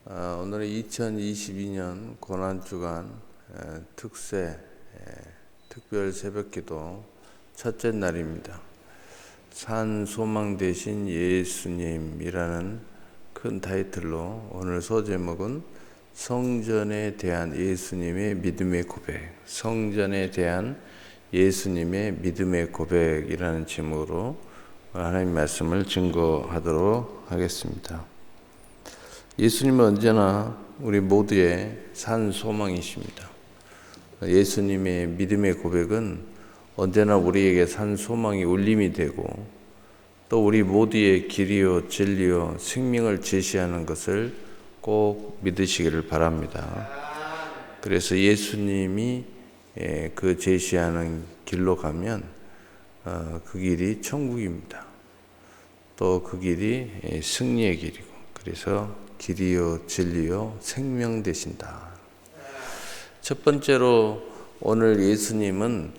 오늘은 2022년 고난주간 특세 특별 새벽기도 첫째 날입니다. 산 소망 되신 예수님이라는 큰 타이틀로 오늘 소제목은 성전에 대한 예수님의 믿음의 고백, 성전에 대한 예수님의 믿음의 고백이라는 제목으로 하나님 말씀을 증거하도록 하겠습니다. 예수님은 언제나 우리 모두의 산 소망이십니다. 예수님의 믿음의 고백은 언제나 우리에게 산 소망이 울림이 되고 또 우리 모두의 길이요 진리요 생명을 제시하는 것을 꼭 믿으시기를 바랍니다. 그래서 예수님이 그 제시하는 길로 가면 그 길이 천국입니다. 또 그 길이 승리의 길이고, 그래서 길이요 진리요 생명 되신다. 첫 번째로 오늘 예수님은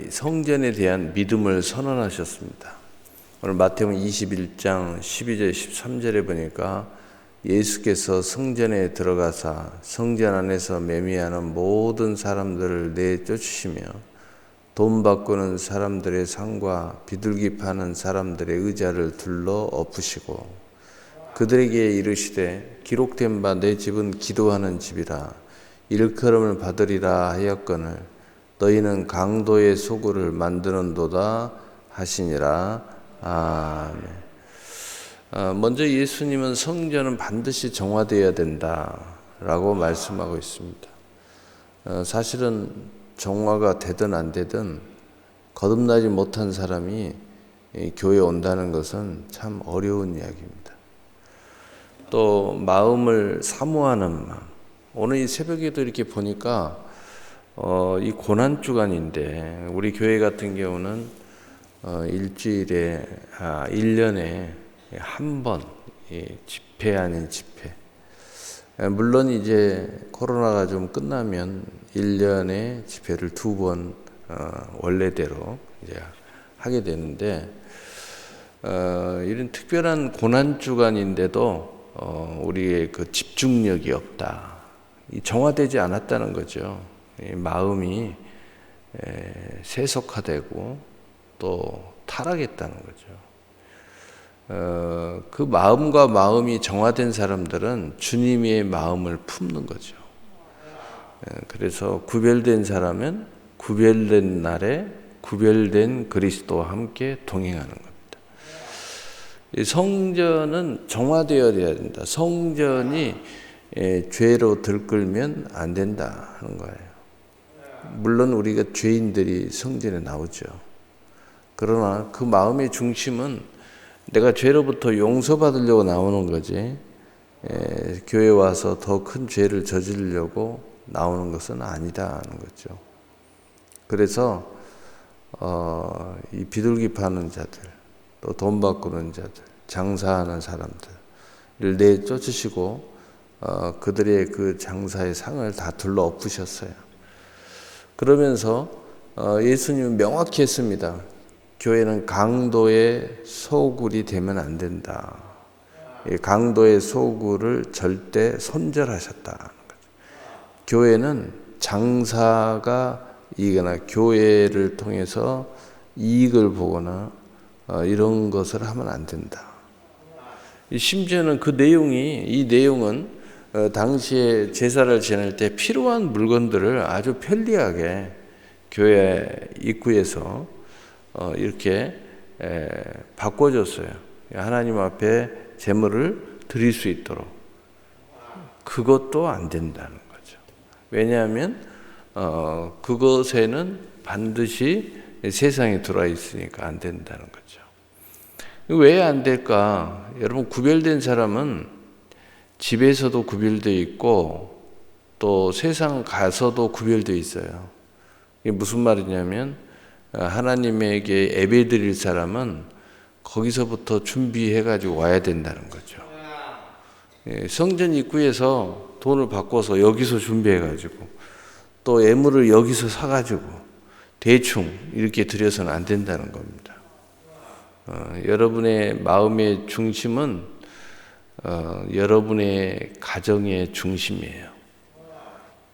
성전에 대한 믿음을 선언하셨습니다. 오늘 마태복음 21장 12절 13절에 보니까 예수께서 성전에 들어가사 성전 안에서 매매하는 모든 사람들을 내쫓으시며 돈 바꾸는 사람들의 상과 비둘기 파는 사람들의 의자를 둘러 엎으시고 그들에게 이르시되 기록된 바 내 집은 기도하는 집이라 일컬음을 받으리라 하였거늘 너희는 강도의 소굴을 만드는도다 하시니라. 아멘. 먼저 예수님은 성전은 반드시 정화되어야 된다라고 말씀하고 있습니다. 사실은 정화가 되든 안 되든 거듭나지 못한 사람이 교회에 온다는 것은 참 어려운 이야기입니다. 또 마음을 사모하는 마음. 오늘 이 새벽에도 이렇게 보니까 이 고난주간인데 우리 교회 같은 경우는 일주일에 1년에 한 번 집회 아닌 집회. 물론 이제 코로나가 좀 끝나면 1년에 집회를 2번 원래대로 이제 하게 되는데 이런 특별한 고난주간인데도 우리의 그 집중력이 없다. 정화되지 않았다는 거죠. 마음이 세속화되고 또 타락했다는 거죠. 그 마음과 마음이 정화된 사람들은 주님의 마음을 품는 거죠. 그래서 구별된 사람은 구별된 날에 구별된 그리스도와 함께 동행하는 겁니다. 성전은 정화되어야 된다. 성전이 죄로 들끓면 안 된다 하는 거예요. 물론 우리가 죄인들이 성전에 나오죠. 그러나 그 마음의 중심은 내가 죄로부터 용서받으려고 나오는 거지, 교회 와서 더 큰 죄를 저지르려고 나오는 것은 아니다 하는 거죠. 그래서 이 비둘기 파는 자들, 또 돈 바꾸는 자들, 장사하는 사람들을 내쫓으시고 그들의 그 장사의 상을 다 둘러 엎으셨어요. 그러면서 예수님은 명확히 했습니다. 교회는 강도의 소굴이 되면 안 된다. 강도의 소굴을 절대 손절하셨다. 교회는 장사가 이거나 교회를 통해서 이익을 보거나 이런 것을 하면 안 된다. 심지어는 이 내용은 당시에 제사를 지낼 때 필요한 물건들을 아주 편리하게 교회 입구에서 이렇게 바꿔줬어요. 하나님 앞에 제물을 드릴 수 있도록. 그것도 안 된다는 거죠. 왜냐하면 그것에는 반드시 세상에 들어와 있으니까 안 된다는 거죠. 왜 안 될까? 여러분, 구별된 사람은 집에서도 구별되어 있고 또 세상 가서도 구별되어 있어요. 이게 무슨 말이냐면 하나님에게 예배드릴 사람은 거기서부터 준비해가지고 와야 된다는 거죠. 성전 입구에서 돈을 바꿔서 여기서 준비해가지고 또 예물을 여기서 사가지고 대충 이렇게 드려서는 안 된다는 겁니다. 여러분의 마음의 중심은 여러분의 가정의 중심이에요.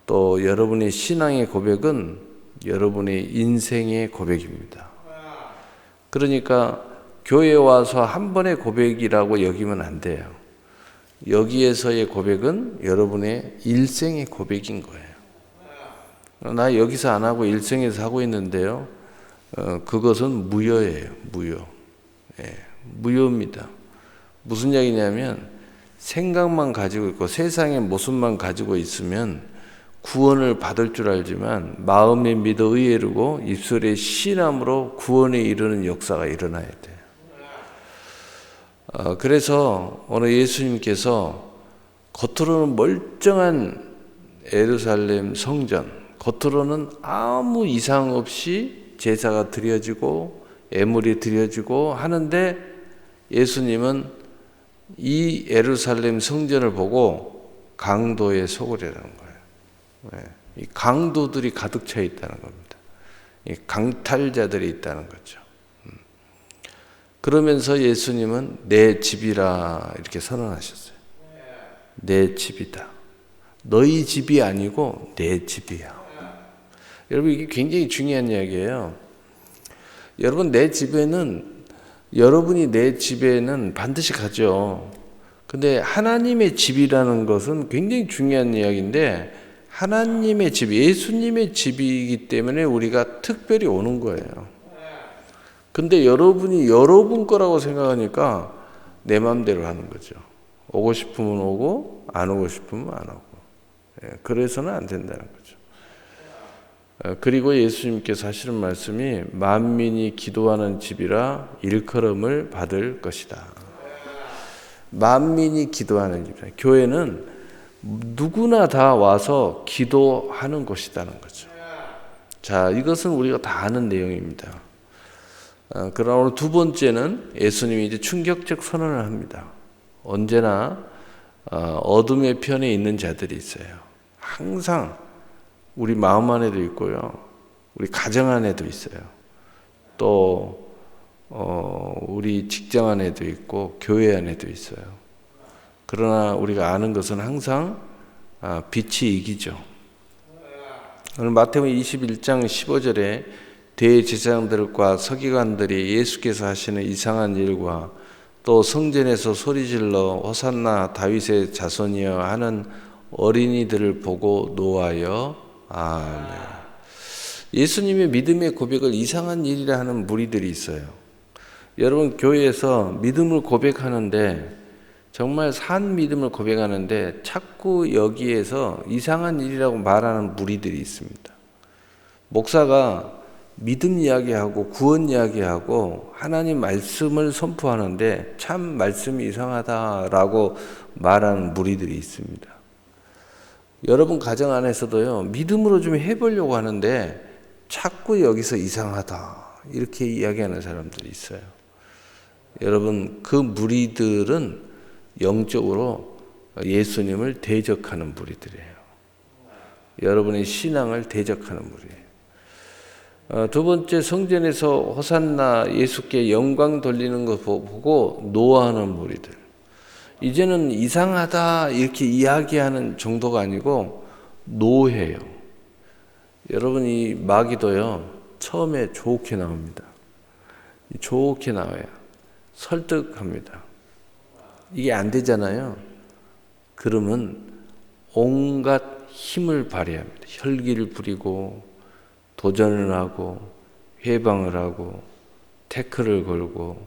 또 여러분의 신앙의 고백은 여러분의 인생의 고백입니다. 그러니까 교회에 와서 한 번의 고백이라고 여기면 안 돼요. 여기에서의 고백은 여러분의 일생의 고백인 거예요. 나 여기서 안 하고 일생에서 하고 있는데요. 그것은 무효예요. 무효. 무효입니다. 무슨 얘기냐면 생각만 가지고 있고 세상의 모습만 가지고 있으면 구원을 받을 줄 알지만 마음에 믿어 의에 이르고 입술에 신함으로 구원에 이르는 역사가 일어나야 돼요. 그래서 오늘 예수님께서 겉으로는 멀쩡한 예루살렘 성전, 겉으로는 아무 이상 없이 제사가 드려지고 예물이 드려지고 하는데 예수님은 이 예루살렘 성전을 보고 강도의 소굴이라는 거예요. 이 강도들이 가득 차 있다는 겁니다. 이 강탈자들이 있다는 거죠. 그러면서 예수님은 내 집이라 이렇게 선언하셨어요. 내 집이다. 너희 집이 아니고 내 집이야. 여러분 이게 굉장히 중요한 이야기예요. 여러분 여러분이 내 집에는 반드시 가죠. 근데 하나님의 집이라는 것은 굉장히 중요한 이야기인데 하나님의 집, 예수님의 집이기 때문에 우리가 특별히 오는 거예요. 근데 여러분이 여러분 거라고 생각하니까 내 마음대로 하는 거죠. 오고 싶으면 오고 안 오고 싶으면 안 오고. 그래서는 안 된다는 거죠. 그리고 예수님께서 하시는 말씀이 만민이 기도하는 집이라 일컬음을 받을 것이다. 만민이 기도하는 집이라. 교회는 누구나 다 와서 기도하는 곳이라는 거죠. 자, 이것은 우리가 다 아는 내용입니다. 그러나 오늘 두 번째는 예수님이 이제 충격적 선언을 합니다. 언제나 어둠의 편에 있는 자들이 있어요. 항상 우리 마음 안에도 있고요. 우리 가정 안에도 있어요. 또 우리 직장 안에도 있고 교회 안에도 있어요. 그러나 우리가 아는 것은 항상 빛이 이기죠. 오늘 마태복음 21장 15절에 대제사장들과 서기관들이 예수께서 하시는 이상한 일과 또 성전에서 소리질러 호산나 다윗의 자손이여 하는 어린이들을 보고 노하여 아멘. 예수님의 믿음의 고백을 이상한 일이라 하는 무리들이 있어요. 여러분 교회에서 믿음을 고백하는데 정말 산 믿음을 고백하는데 자꾸 여기에서 이상한 일이라고 말하는 무리들이 있습니다. 목사가 믿음 이야기하고 구원 이야기하고 하나님 말씀을 선포하는데 참 말씀이 이상하다라고 말하는 무리들이 있습니다. 여러분 가정 안에서도요, 믿음으로 좀 해보려고 하는데 자꾸 여기서 이상하다 이렇게 이야기하는 사람들이 있어요. 여러분 그 무리들은 영적으로 예수님을 대적하는 무리들이에요. 여러분의 신앙을 대적하는 무리예요. 두 번째, 성전에서 호산나 예수께 영광 돌리는 거 보고 노하는 무리들. 이제는 이상하다 이렇게 이야기하는 정도가 아니고 노해요. 여러분 이 마귀도요 처음에 좋게 나옵니다. 좋게 나와요. 설득합니다. 이게 안 되잖아요. 그러면 온갖 힘을 발휘합니다. 혈기를 부리고 도전을 하고 회방을 하고 태클을 걸고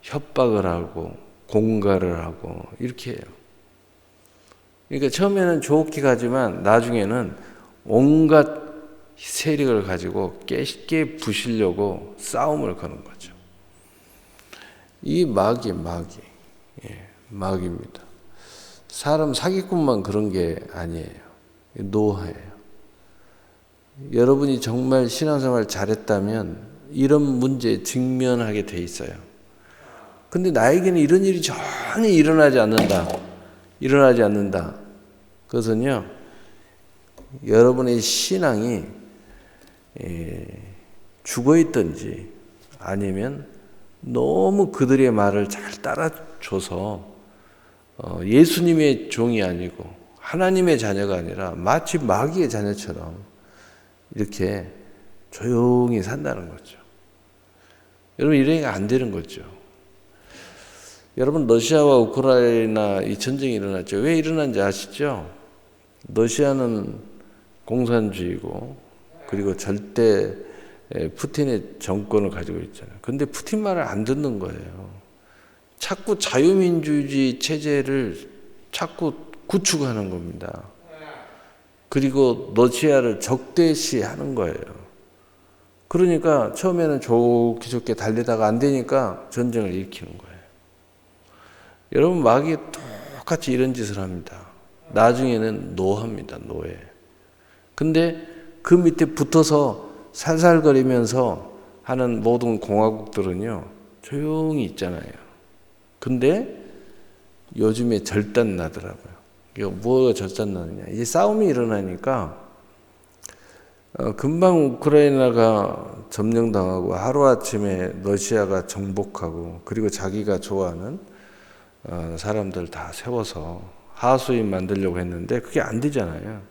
협박을 하고 공갈을 하고 이렇게 해요. 그러니까 처음에는 좋게 가지만 나중에는 온갖 세력을 가지고 깨 부시려고 싸움을 거는 거죠. 이 마귀입니다. 사람 사기꾼만 그런 게 아니에요. 노하예요. 여러분이 정말 신앙생활 잘했다면 이런 문제에 직면하게 돼 있어요. 근데 나에게는 이런 일이 전혀 일어나지 않는다. 그것은요, 여러분의 신앙이 죽어 있든지 아니면 너무 그들의 말을 잘 따라줘서 예수님의 종이 아니고 하나님의 자녀가 아니라 마치 마귀의 자녀처럼 이렇게 조용히 산다는 거죠. 여러분, 이러니까 안 되는 거죠. 여러분, 러시아와 우크라이나 이 전쟁이 일어났죠. 왜 일어난지 아시죠? 러시아는 공산주의고 그리고 절대 푸틴의 정권을 가지고 있잖아요. 그런데 푸틴 말을 안 듣는 거예요. 자꾸 자유민주주의 체제를 자꾸 구축하는 겁니다. 그리고 러시아를 적대시하는 거예요. 그러니까 처음에는 좋게 달리다가 안 되니까 전쟁을 일으키는 거예요. 여러분, 마귀가 똑같이 이런 짓을 합니다. 나중에는 노합니다. 노예. 근데 그 밑에 붙어서 살살거리면서 하는 모든 공화국들은요, 조용히 있잖아요. 근데 요즘에 절단 나더라고요. 이거 뭐가 절단 나느냐. 이제 싸움이 일어나니까 금방 우크라이나가 점령당하고 하루아침에 러시아가 정복하고 그리고 자기가 좋아하는 사람들 다 세워서 하수인 만들려고 했는데 그게 안 되잖아요.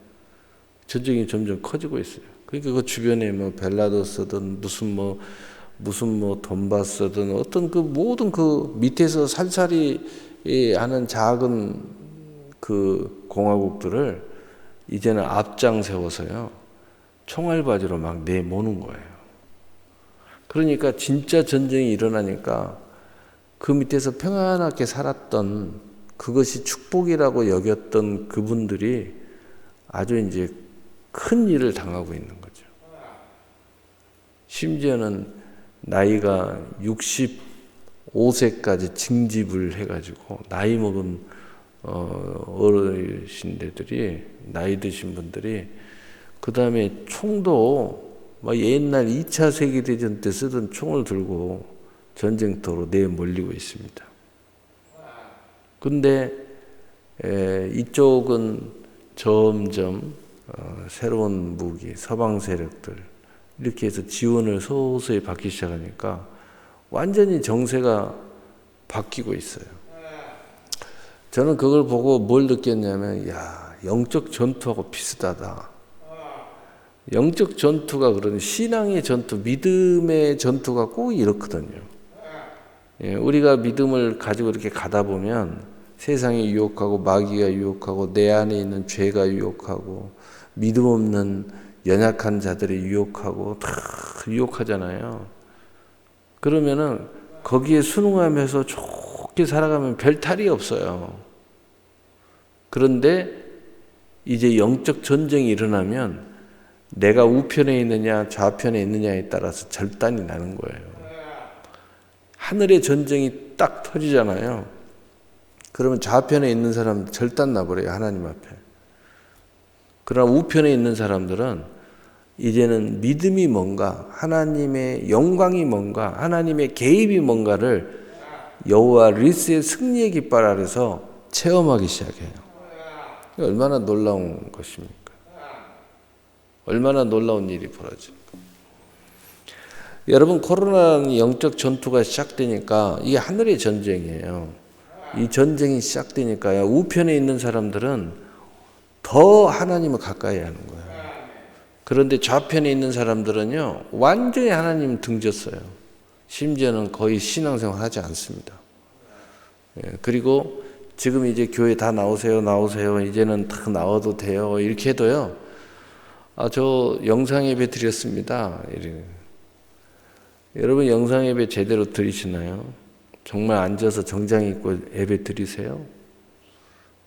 전쟁이 점점 커지고 있어요. 그러니까 그 주변에 뭐 벨라루스든 무슨 돈바스든 어떤 그 모든 그 밑에서 살살이 하는 작은 그 공화국들을 이제는 앞장 세워서요, 총알바지로 막 내모는 거예요. 그러니까 진짜 전쟁이 일어나니까 그 밑에서 평안하게 살았던, 그것이 축복이라고 여겼던 그분들이 아주 이제 큰 일을 당하고 있는 거죠. 심지어는 나이가 65세까지 징집을 해가지고 나이 먹은 어르신들이, 나이 드신 분들이 그 다음에 총도 막 옛날 2차 세계대전 때 쓰던 총을 들고 전쟁터로 내몰리고 있습니다. 근데 이쪽은 점점 새로운 무기, 서방 세력들 이렇게 해서 지원을 서서히 받기 시작하니까 완전히 정세가 바뀌고 있어요. 저는 그걸 보고 뭘 느꼈냐면, 야, 영적 전투하고 비슷하다. 영적 전투가 그런 신앙의 전투, 믿음의 전투가 꼭 이렇거든요. 예, 우리가 믿음을 가지고 이렇게 가다 보면 세상이 유혹하고 마귀가 유혹하고 내 안에 있는 죄가 유혹하고 믿음 없는 연약한 자들이 유혹하고 다 유혹하잖아요. 그러면은 거기에 순응하면서 좋게 살아가면 별 탈이 없어요. 그런데 이제 영적 전쟁이 일어나면 내가 우편에 있느냐 좌편에 있느냐에 따라서 절단이 나는 거예요. 하늘의 전쟁이 딱 터지잖아요. 그러면 좌편에 있는 사람 절단 나버려요, 하나님 앞에. 그러나 우편에 있는 사람들은 이제는 믿음이 뭔가, 하나님의 영광이 뭔가, 하나님의 개입이 뭔가를 여호와 리스의 승리의 깃발 아래서 체험하기 시작해요. 얼마나 놀라운 것입니까? 얼마나 놀라운 일이 벌어집니까? 여러분, 코로나는 영적 전투가 시작되니까 이게 하늘의 전쟁이에요. 이 전쟁이 시작되니까요, 우편에 있는 사람들은 더 하나님을 가까이 하는 거예요. 그런데 좌편에 있는 사람들은요, 완전히 하나님 등졌어요. 심지어는 거의 신앙생활 하지 않습니다. 그리고 지금 이제 교회 다 나오세요. 이제는 다 나와도 돼요. 이렇게 해도요, 저 영상 예배 드렸습니다. 여러분, 영상 예배 제대로 드리시나요? 정말 앉아서 정장 입고 예배 드리세요?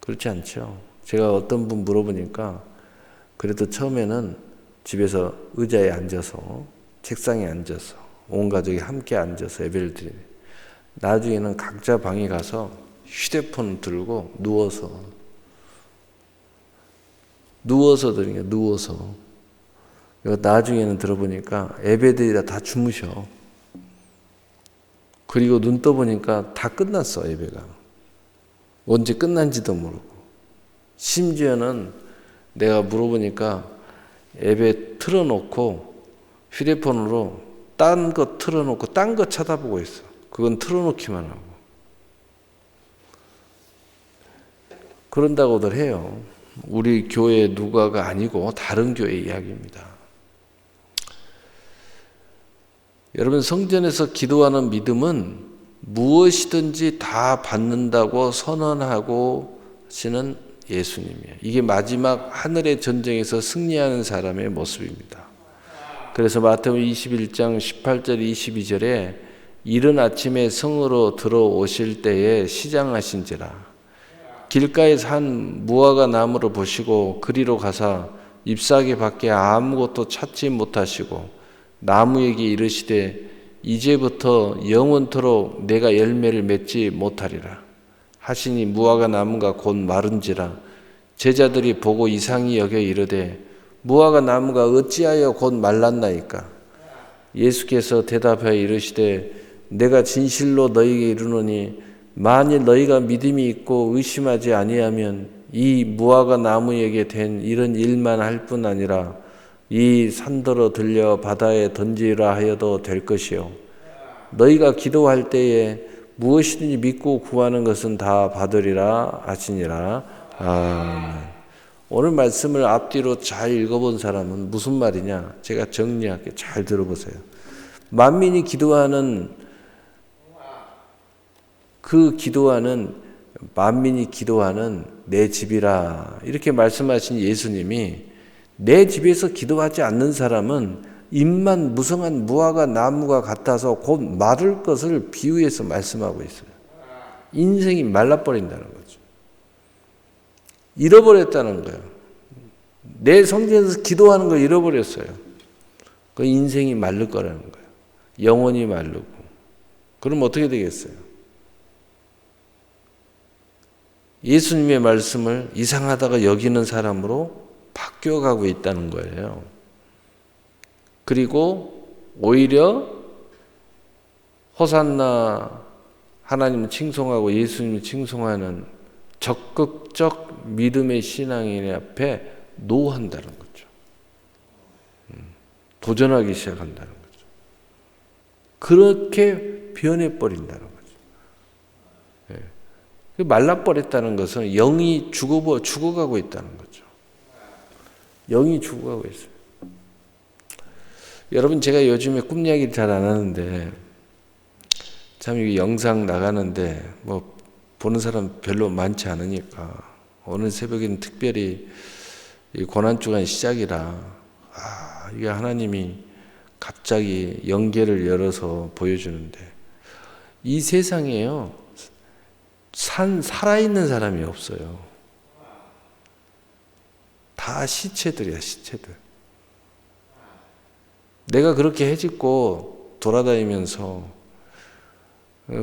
그렇지 않죠. 제가 어떤 분 물어보니까 그래도 처음에는 집에서 의자에 앉아서, 책상에 앉아서, 온 가족이 함께 앉아서 예배를 드려요. 나중에는 각자 방에 가서 휴대폰 들고 누워서 드리는 거예요. 누워서. 나중에는 들어보니까 예배드리다 다 주무셔. 그리고 눈 떠보니까 다 끝났어, 예배가. 언제 끝난지도 모르고. 심지어는 내가 물어보니까 예배 틀어놓고 휴대폰으로 딴 거 틀어놓고 딴 거 쳐다보고 있어. 그건 틀어놓기만 하고. 그런다고들 해요. 우리 교회 누가가 아니고 다른 교회 이야기입니다. 여러분, 성전에서 기도하는 믿음은 무엇이든지 다 받는다고 선언하고 하시는 예수님이에요. 이게 마지막 하늘의 전쟁에서 승리하는 사람의 모습입니다. 그래서 마태복음 21장 18절 22절에 이른 아침에 성으로 들어오실 때에 시장하신지라 길가에 산 무화과 나무를 보시고 그리로 가사 잎사귀 밖에 아무것도 찾지 못하시고 나무에게 이르시되 이제부터 영원토록 내가 열매를 맺지 못하리라 하시니 무화과 나무가 곧 마른지라 제자들이 보고 이상히 여겨 이르되 무화과 나무가 어찌하여 곧 말랐나이까. 예수께서 대답하여 이르시되 내가 진실로 너희에게 이르노니 만일 너희가 믿음이 있고 의심하지 아니하면 이 무화과 나무에게 된 이런 일만 할 뿐 아니라 이 산더러 들려 바다에 던지라 하여도 될 것이요 너희가 기도할 때에 무엇이든지 믿고 구하는 것은 다 받으리라 하시니라. 아멘. 오늘 말씀을 앞뒤로 잘 읽어본 사람은 무슨 말이냐? 제가 정리할게. 잘 들어보세요. 만민이 기도하는 만민이 기도하는 내 집이라 이렇게 말씀하신 예수님이 내 집에서 기도하지 않는 사람은 잎만 무성한 무화과 나무가 같아서 곧 마를 것을 비유해서 말씀하고 있어요. 인생이 말라버린다는 거죠. 잃어버렸다는 거예요. 내 성전에서 기도하는 걸 잃어버렸어요. 그 인생이 마를 거라는 거예요. 영혼이 마르고. 그럼 어떻게 되겠어요? 예수님의 말씀을 이상하다가 여기는 사람으로 바뀌어가고 있다는 거예요. 그리고 오히려 호산나 하나님을 칭송하고 예수님을 칭송하는 적극적 믿음의 신앙인 앞에 노한다는 거죠. 도전하기 시작한다는 거죠. 그렇게 변해버린다는 거죠. 말라버렸다는 것은 영이 죽어가고 있다는 거죠. 영이 죽어가고 있어요. 여러분, 제가 요즘에 꿈 이야기를 잘 안 하는데 참 이 영상 나가는데 뭐 보는 사람 별로 많지 않으니까 오늘 새벽에는 특별히 이 고난주간 시작이라 이게 하나님이 갑자기 영계를 열어서 보여주는데 이 세상에요 살아있는 사람이 없어요. 다 시체들이야, 시체들. 내가 그렇게 해집고 돌아다니면서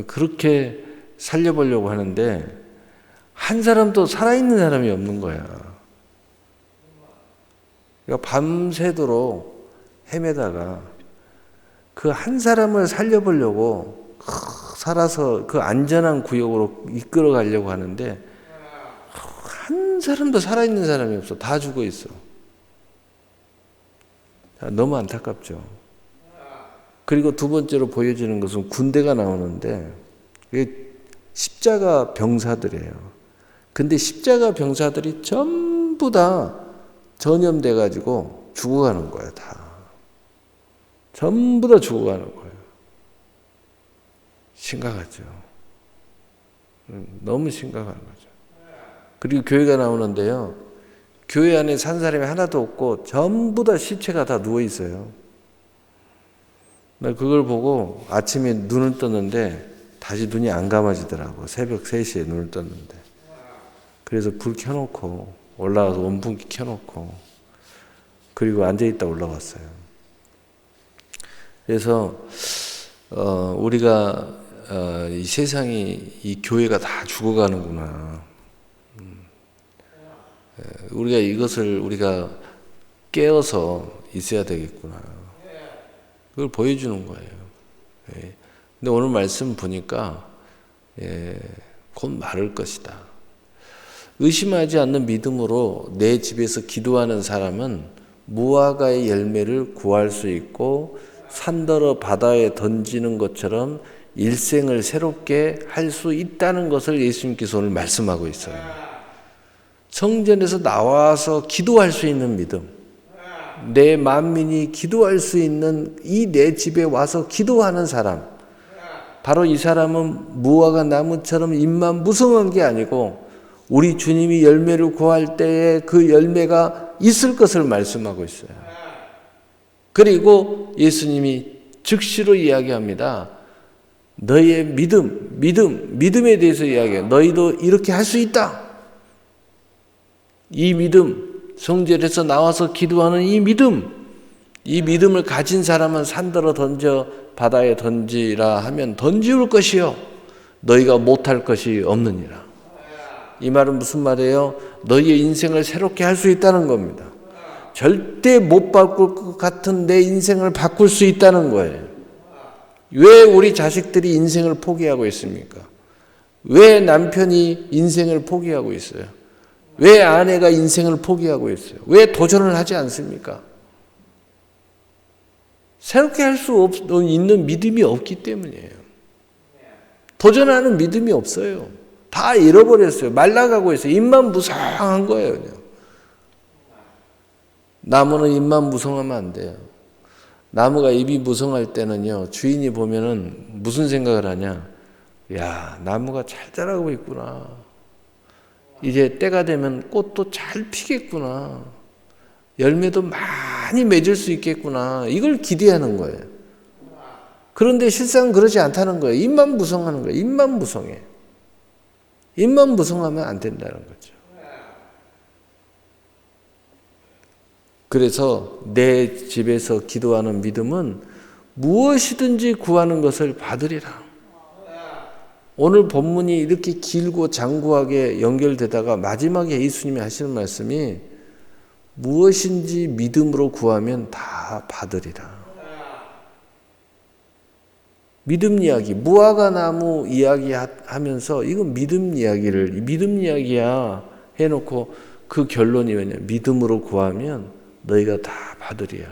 그렇게 살려보려고 하는데 한 사람도 살아있는 사람이 없는 거야. 그러니까 밤새도록 헤매다가 그 한 사람을 살려보려고 살아서 그 안전한 구역으로 이끌어 가려고 하는데 한 사람도 살아있는 사람이 없어. 다 죽어 있어. 너무 안타깝죠. 그리고 두 번째로 보여지는 것은 군대가 나오는데 그게 십자가 병사들이에요. 근데 십자가 병사들이 전부 다 전염돼 가지고 죽어가는 거예요. 다. 전부 다 죽어가는 거예요. 심각하죠. 너무 심각한 거죠. 그리고 교회가 나오는데요. 교회 안에 산 사람이 하나도 없고 전부 다 시체가 다 누워 있어요. 나 그걸 보고 아침에 눈을 떴는데 다시 눈이 안 감아지더라고. 새벽 3시에 눈을 떴는데. 그래서 불 켜놓고 올라가서 원풍기 켜놓고 그리고 앉아있다 올라왔어요. 그래서 우리가 이 세상이 이 교회가 다 죽어가는구나. 우리가 이것을 우리가 깨어서 있어야 되겠구나. 그걸 보여주는 거예요. 근데 오늘 말씀 보니까 곧 마를 것이다. 의심하지 않는 믿음으로 내 집에서 기도하는 사람은 무화과의 열매를 구할 수 있고 산더러 바다에 던지는 것처럼 일생을 새롭게 할 수 있다는 것을 예수님께서 오늘 말씀하고 있어요. 성전에서 나와서 기도할 수 있는 믿음, 내 만민이 기도할 수 있는 이 내 집에 와서 기도하는 사람, 바로 이 사람은 무화과 나무처럼 잎만 무성한 게 아니고 우리 주님이 열매를 구할 때에 그 열매가 있을 것을 말씀하고 있어요. 그리고 예수님이 즉시로 이야기합니다. 너의 믿음에 대해서 이야기해요. 너희도 이렇게 할 수 있다. 이 믿음, 성전에서 나와서 기도하는 이 믿음을 가진 사람은 산더러 던져 바다에 던지라 하면 던지울 것이요 너희가 못할 것이 없느니라. 이 말은 무슨 말이에요? 너희의 인생을 새롭게 할 수 있다는 겁니다. 절대 못 바꿀 것 같은 내 인생을 바꿀 수 있다는 거예요. 왜 우리 자식들이 인생을 포기하고 있습니까? 왜 남편이 인생을 포기하고 있어요? 왜 아내가 인생을 포기하고 있어요? 왜 도전을 하지 않습니까? 새롭게 할 수 있는 믿음이 없기 때문이에요. 도전하는 믿음이 없어요. 다 잃어버렸어요. 말라가고 있어요. 입만 무성한 거예요. 그냥. 나무는 입만 무성하면 안 돼요. 나무가 입이 무성할 때는요, 주인이 보면은 무슨 생각을 하냐? 야, 나무가 잘 자라고 있구나. 이제 때가 되면 꽃도 잘 피겠구나. 열매도 많이 맺을 수 있겠구나. 이걸 기대하는 거예요. 그런데 실상은 그러지 않다는 거예요. 입만 무성하는 거예요. 입만 무성해. 입만 무성하면 안 된다는 거죠. 그래서 내 집에서 기도하는 믿음은 무엇이든지 구하는 것을 받으리라. 오늘 본문이 이렇게 길고 장구하게 연결되다가 마지막에 예수님이 하시는 말씀이 무엇인지 믿음으로 구하면 다 받으리라. 믿음 이야기, 무화과 나무 이야기 하면서 이건 믿음 이야기야 해놓고 그 결론이 뭐냐? 믿음으로 구하면 너희가 다 받으리야.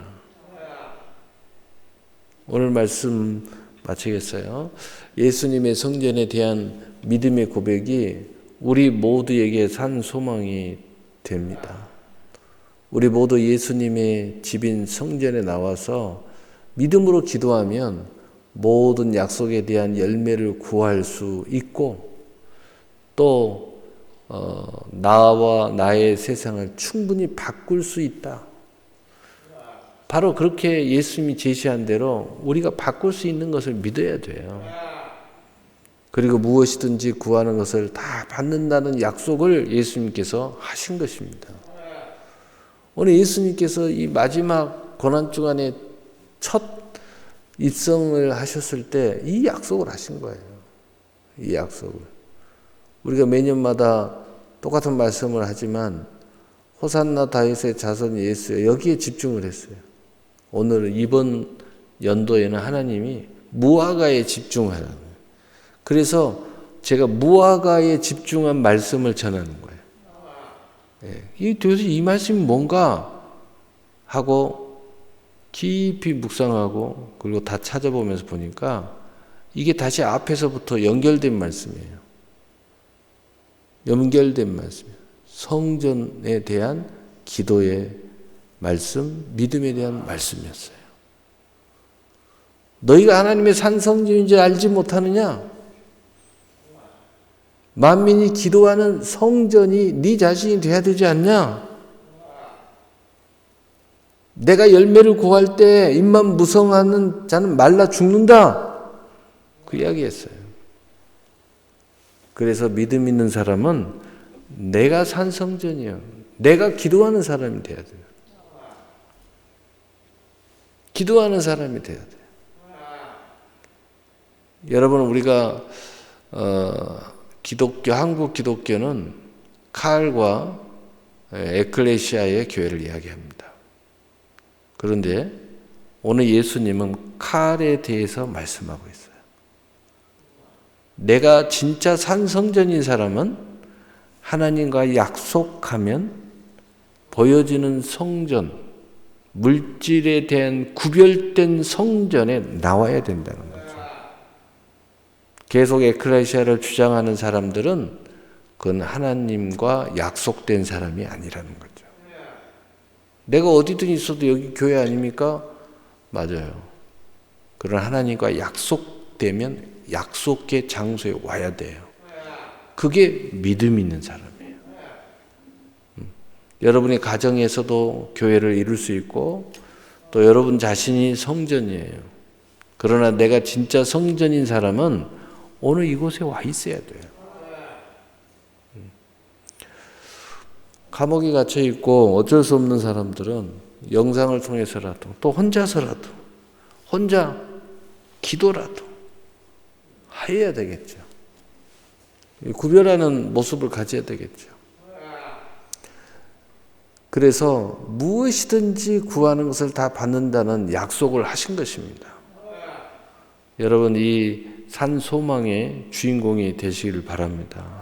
오늘 말씀 마치겠어요. 예수님의 성전에 대한 믿음의 고백이 우리 모두에게 산 소망이 됩니다. 우리 모두 예수님의 집인 성전에 나와서 믿음으로 기도하면 모든 약속에 대한 열매를 구할 수 있고 또 나와 나의 세상을 충분히 바꿀 수 있다. 바로 그렇게 예수님이 제시한 대로 우리가 바꿀 수 있는 것을 믿어야 돼요. 그리고 무엇이든지 구하는 것을 다 받는다는 약속을 예수님께서 하신 것입니다. 오늘 예수님께서 이 마지막 고난주간에 첫 입성을 하셨을 때 이 약속을 하신 거예요. 이 약속을. 우리가 매년마다 똑같은 말씀을 하지만 호산나 다윗의 자손 예수 여기에 집중을 했어요. 오늘 이번 연도에는 하나님이 무화과에 집중하라는 거예요. 그래서 제가 무화과에 집중한 말씀을 전하는 거예요. 도대체 이 말씀이 뭔가 하고 깊이 묵상하고 그리고 다 찾아보면서 보니까 이게 다시 앞에서부터 연결된 말씀이에요. 연결된 말씀이에요. 성전에 대한 기도의 말씀, 믿음에 대한 말씀이었어요. 너희가 하나님의 산 성전인 줄 알지 못하느냐? 만민이 기도하는 성전이 네 자신이 돼야 되지 않냐? 내가 열매를 구할 때 입만 무성하는 자는 말라 죽는다. 그 이야기했어요. 그래서 믿음 있는 사람은 내가 산 성전이요. 내가 기도하는 사람이 돼야 돼요. 기도하는 사람이 돼야 돼요. 여러분, 우리가 한국 기독교는 칼과 에클레시아의 교회를 이야기합니다. 그런데 오늘 예수님은 칼에 대해서 말씀하고 있어요. 내가 진짜 산 성전인 사람은 하나님과 약속하면 보여지는 성전, 물질에 대한 구별된 성전에 나와야 된다는 거죠. 계속 에클레시아를 주장하는 사람들은 그건 하나님과 약속된 사람이 아니라는 거죠. 내가 어디든 있어도 여기 교회 아닙니까? 맞아요. 그런 하나님과 약속되면 약속의 장소에 와야 돼요. 그게 믿음 있는 사람이에요. 여러분의 가정에서도 교회를 이룰 수 있고 또 여러분 자신이 성전이에요. 그러나 내가 진짜 성전인 사람은 오늘 이곳에 와 있어야 돼요. 감옥에 갇혀 있고 어쩔 수 없는 사람들은 영상을 통해서라도 또 혼자서라도 혼자 기도라도 해야 되겠죠. 구별하는 모습을 가져야 되겠죠. 그래서 무엇이든지 구하는 것을 다 받는다는 약속을 하신 것입니다. 여러분 이 산소망의 주인공이 되시길 바랍니다.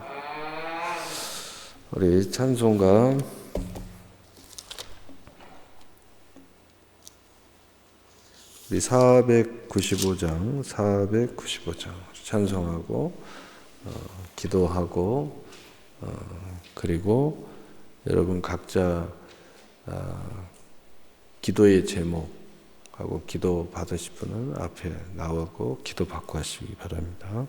우리 찬송가 우리 495장 찬송하고 기도하고 그리고 여러분 각자 기도의 제목하고 기도 받으실 분은 앞에 나오고 기도 받고 하시기 바랍니다.